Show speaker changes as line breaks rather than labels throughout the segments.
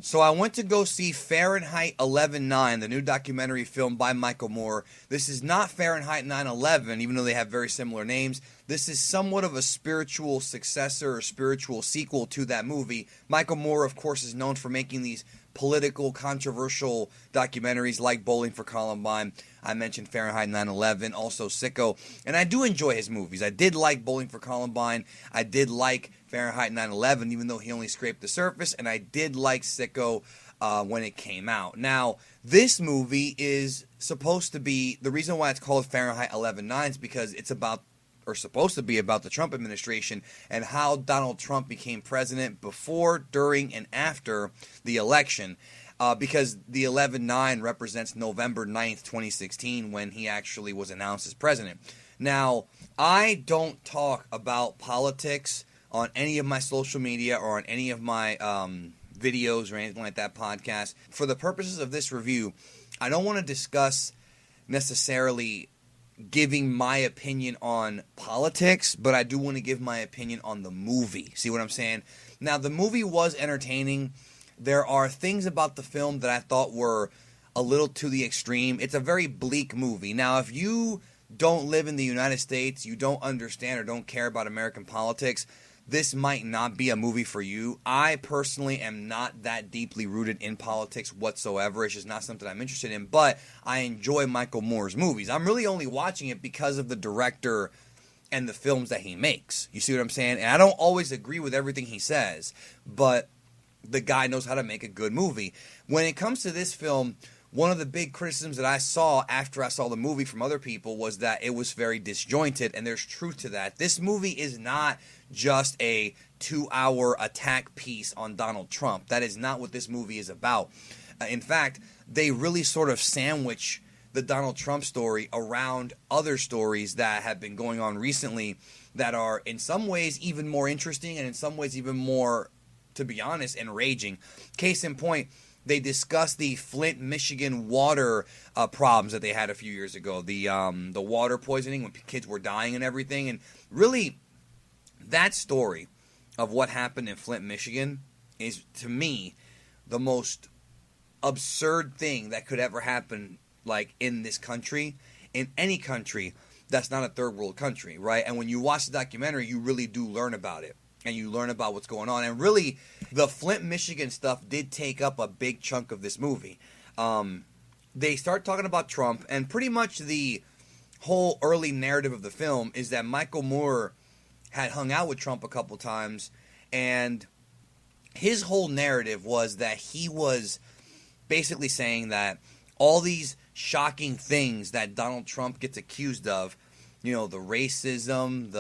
So I went to go see Fahrenheit 11/9, the new documentary film by Michael Moore. This is not Fahrenheit 9/11, even though they have very similar names. This is somewhat of a spiritual successor or spiritual sequel to that movie. Michael Moore, of course, is known for making these political, controversial documentaries like Bowling for Columbine. I mentioned Fahrenheit 9/11, also Sicko. And I do enjoy his movies. I did like Bowling for Columbine. I did like Fahrenheit 9/11, even though he only scraped the surface. And I did like Sicko when it came out. Now, this movie is supposed to be, the reason why it's called Fahrenheit 11/9 is because it's about, or supposed to be about, the Trump administration and how Donald Trump became president before, during, and after the election. Because the 11/9 represents November 9th, 2016, when he actually was announced as president. Now, I don't talk about politics on any of my social media or on any of my videos or anything like that, podcast. For the purposes of this review, I don't want to discuss necessarily giving my opinion on politics, but I do want to give my opinion on the movie. See what I'm saying? Now, the movie was entertaining. There are things about the film that I thought were a little to the extreme. It's a very bleak movie. Now, if you don't live in the United States, you don't understand or don't care about American politics, this might not be a movie for you. I personally am not that deeply rooted in politics whatsoever. It's just not something I'm interested in, but I enjoy Michael Moore's movies. I'm really only watching it because of the director and the films that he makes. You see what I'm saying? And I don't always agree with everything he says, but the guy knows how to make a good movie. When it comes to this film, one of the big criticisms that I saw after I saw the movie from other people was that it was very disjointed, and there's truth to that. This movie is not just a 2-hour attack piece on Donald Trump. That is not what this movie is about. In fact, they really sort of sandwich the Donald Trump story around other stories that have been going on recently that are in some ways even more interesting and in some ways even more, to be honest, enraging. Case in point, they discussed the Flint, Michigan water problems that they had a few years ago. The water poisoning when kids were dying and everything. And really, that story of what happened in Flint, Michigan is, to me, the most absurd thing that could ever happen, like, in this country, in any country that's not a third world country, right? And when you watch the documentary, you really do learn about it. And you learn about what's going on. And really, the Flint, Michigan stuff did take up a big chunk of this movie. They start talking about Trump, and pretty much the whole early narrative of the film is that Michael Moore had hung out with Trump a couple times, and his whole narrative was that he was basically saying that all these shocking things that Donald Trump gets accused of, you know, the racism,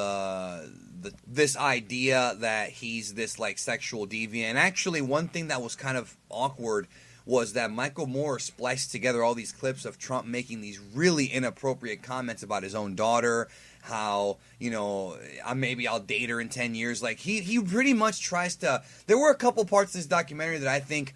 this idea that he's this, like, sexual deviant. And actually, one thing that was kind of awkward was that Michael Moore spliced together all these clips of Trump making these really inappropriate comments about his own daughter, how, you know, maybe I'll date her in 10 years. Like, he pretty much tries to... There were a couple parts of this documentary that I think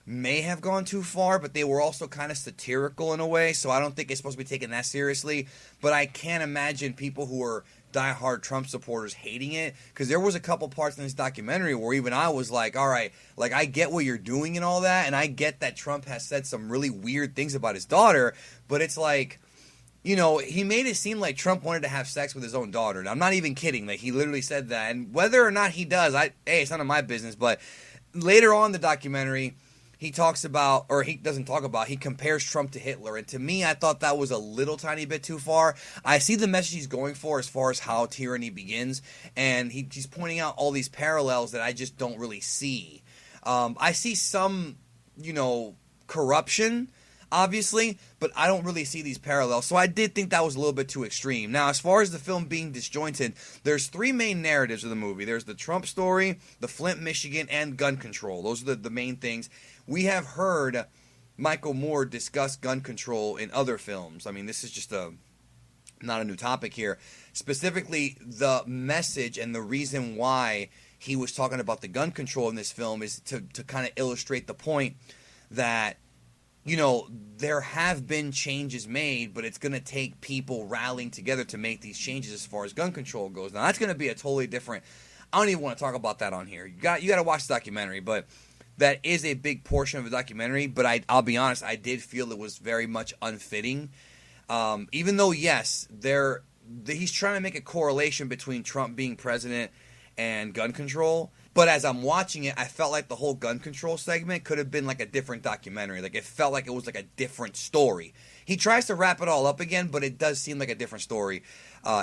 may have gone too far, but they were also kind of satirical in a way, so I don't think it's supposed to be taken that seriously. But I can't imagine people who are diehard Trump supporters hating it, because there was a couple parts in this documentary where even I was like, all right, like, I get what you're doing and all that, and I get that Trump has said some really weird things about his daughter, but it's like, you know, he made it seem like Trump wanted to have sex with his own daughter. And I'm not even kidding. Like, he literally said that. And whether or not he does, hey, it's none of my business. But later on in the documentary, he talks about, or he doesn't talk about, he compares Trump to Hitler. And to me, I thought that was a little tiny bit too far. I see the message he's going for as far as how tyranny begins. And he's pointing out all these parallels that I just don't really see. I see some, you know, corruption, obviously, but I don't really see these parallels. So I did think that was a little bit too extreme. Now, as far as the film being disjointed, there's three main narratives of the movie. There's the Trump story, the Flint, Michigan, and gun control. Those are the main things. We have heard Michael Moore discuss gun control in other films. I mean, this is just not a new topic here. Specifically, the message and the reason why he was talking about the gun control in this film is to kind of illustrate the point that, you know, there have been changes made, but it's going to take people rallying together to make these changes as far as gun control goes. Now, that's going to be a totally different... I don't even want to talk about that on here. You got to watch the documentary, but that is a big portion of the documentary, but I'll be honest, I did feel it was very much unfitting. Even though, yes, he's trying to make a correlation between Trump being president and gun control. But as I'm watching it, I felt like the whole gun control segment could have been like a different documentary. Like, it felt like it was like a different story. He tries to wrap it all up again, but it does seem like a different story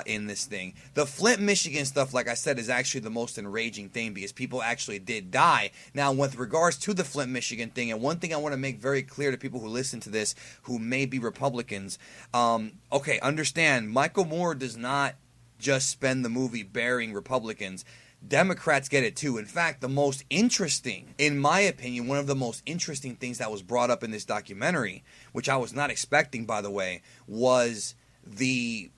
in this thing. The Flint, Michigan stuff, like I said, is actually the most enraging thing because people actually did die. Now, with regards to the Flint, Michigan thing, and one thing I want to make very clear to people who listen to this who may be Republicans, okay, understand, Michael Moore does not just spend the movie burying Republicans. Democrats get it too. In fact, the most interesting, in my opinion, one of the most interesting things that was brought up in this documentary, which I was not expecting, by the way, was the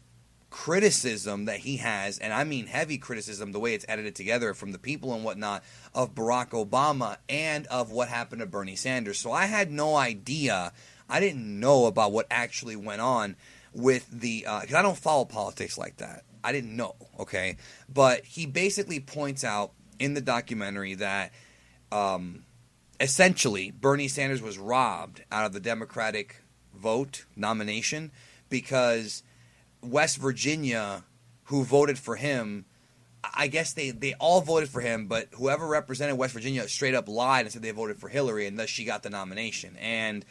criticism that he has, and I mean heavy criticism, the way it's edited together from the people and whatnot, of Barack Obama and of what happened to Bernie Sanders. So I had no idea. I didn't know about what actually went on with the, because I don't follow politics like that. I didn't know, okay? But he basically points out in the documentary that essentially Bernie Sanders was robbed out of the Democratic vote nomination because West Virginia, who voted for him, I guess they all voted for him, but whoever represented West Virginia straight up lied and said they voted for Hillary, and thus she got the nomination. And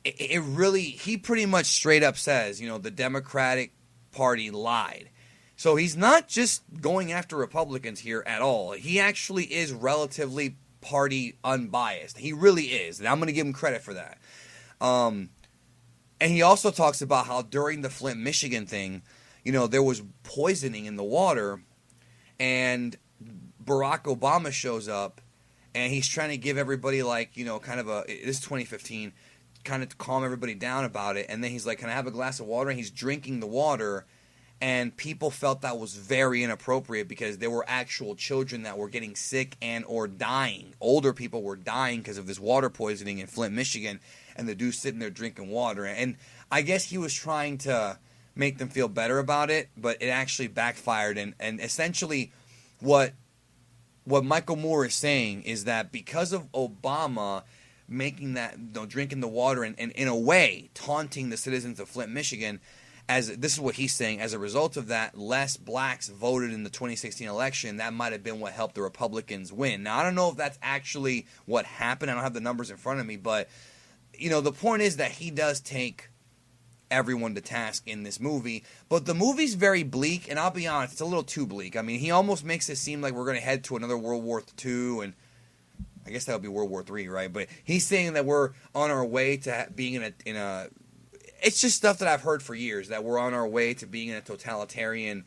it really, he pretty much straight up says, the Democratic Party lied. So he's not just going after Republicans here at all. He actually is relatively party unbiased. He really is. And I'm going to give him credit for that. And he also talks about how during the Flint, Michigan thing, there was poisoning in the water. And Barack Obama shows up. And he's trying to give everybody kind of this is 2015, kind of to calm everybody down about it. And then he's like, can I have a glass of water? And he's drinking the water. And people felt that was very inappropriate because there were actual children that were getting sick and or dying. Older people were dying because of this water poisoning in Flint, Michigan, and the dude's sitting there drinking water. And I guess he was trying to make them feel better about it, but it actually backfired. And essentially what Michael Moore is saying is that because of Obama making that, drinking the water and in a way taunting the citizens of Flint, Michigan, this is what he's saying, as a result of that, less blacks voted in the 2016 election. That might have been what helped the Republicans win. Now, I don't know if that's actually what happened. I don't have the numbers in front of me. But, the point is that he does take everyone to task in this movie. But the movie's very bleak, and I'll be honest, it's a little too bleak. I mean, he almost makes it seem like we're going to head to another World War II, and I guess that would be World War III, right? But he's saying that we're on our way to being in a it's just stuff that I've heard for years, that we're on our way to being in a totalitarian,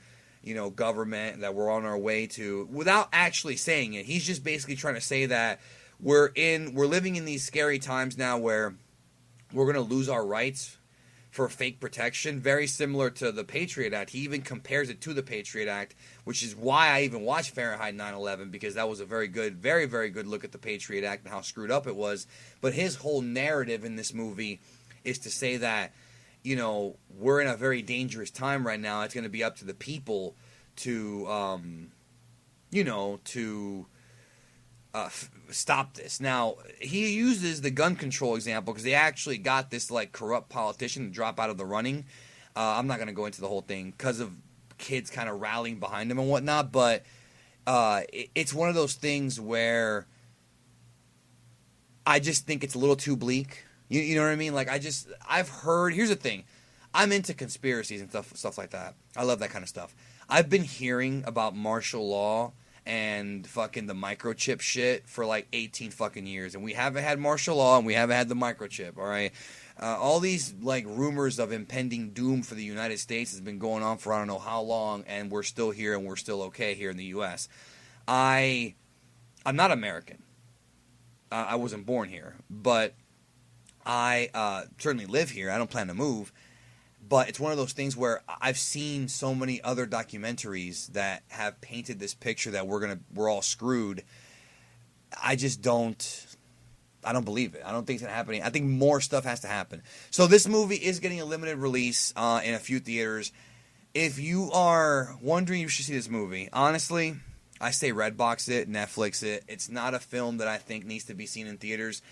government, that we're on our way to, without actually saying it. He's just basically trying to say that we're living in these scary times now where we're going to lose our rights for fake protection, very similar to the Patriot Act. He even compares it to the Patriot Act, which is why I even watched Fahrenheit 9/11, because that was a very good, very, very good look at the Patriot Act and how screwed up it was. But his whole narrative in this movie is to say that, we're in a very dangerous time right now. It's going to be up to the people to, stop this. Now, he uses the gun control example because they actually got this, corrupt politician to drop out of the running. I'm not going to go into the whole thing because of kids kind of rallying behind him and whatnot, but it's one of those things where I just think it's a little too bleak. You know what I mean? I've heard, here's the thing. I'm into conspiracies and stuff like that. I love that kind of stuff. I've been hearing about martial law and fucking the microchip shit for 18 fucking years. And we haven't had martial law and we haven't had the microchip, all right? All these, rumors of impending doom for the United States has been going on for I don't know how long, and we're still here and we're still okay here in the U.S. I'm not American. I wasn't born here, but I certainly live here. I don't plan to move. But it's one of those things where I've seen so many other documentaries that have painted this picture that we're all screwed. I don't believe it. I don't think it's happening. I think more stuff has to happen. So this movie is getting a limited release in a few theaters. If you are wondering if you should see this movie, honestly, I say Redbox it, Netflix it. It's not a film that I think needs to be seen in theaters.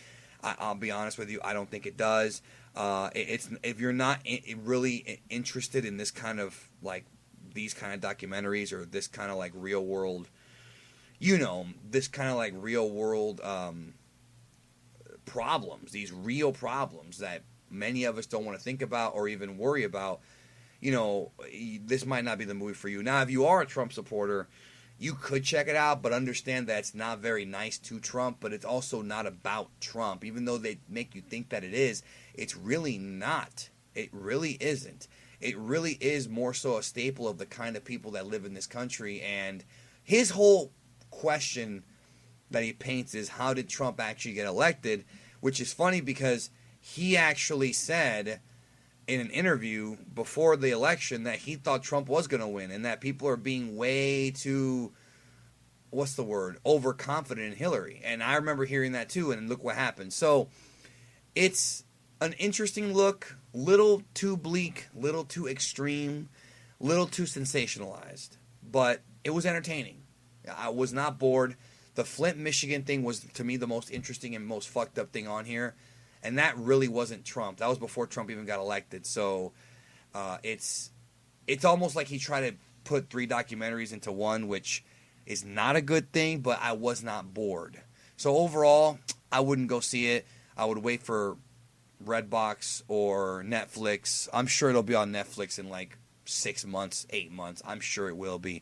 I'll be honest with you, I don't think it does. It's if you're not really interested in this kind of like these kind of documentaries or this kind of like real world, this kind of like real world problems, these real problems that many of us don't want to think about or even worry about, this might not be the movie for you. Now, if you are a Trump supporter, you could check it out, but understand that it's not very nice to Trump, but it's also not about Trump. Even though they make you think that it is, it's really not. It really isn't. It really is more so a staple of the kind of people that live in this country. And his whole question that he paints is, how did Trump actually get elected? Which is funny because he actually said in an interview before the election that he thought Trump was going to win and that people are being way too, overconfident in Hillary. And I remember hearing that too, and look what happened. So it's an interesting look, little too bleak, little too extreme, little too sensationalized, but it was entertaining. I was not bored. The Flint, Michigan thing was, to me, the most interesting and most fucked up thing on here. And that really wasn't Trump. That was before Trump even got elected. So it's almost like he tried to put 3 documentaries into one, which is not a good thing, but I was not bored. So overall, I wouldn't go see it. I would wait for Redbox or Netflix. I'm sure it'll be on Netflix in like 6 months, 8 months. I'm sure it will be.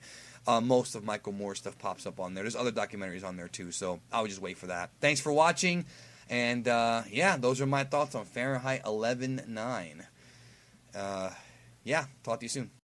Most of Michael Moore's stuff pops up on there. There's other documentaries on there too, so I would just wait for that. Thanks for watching. And, those are my thoughts on Fahrenheit 11/9. Talk to you soon.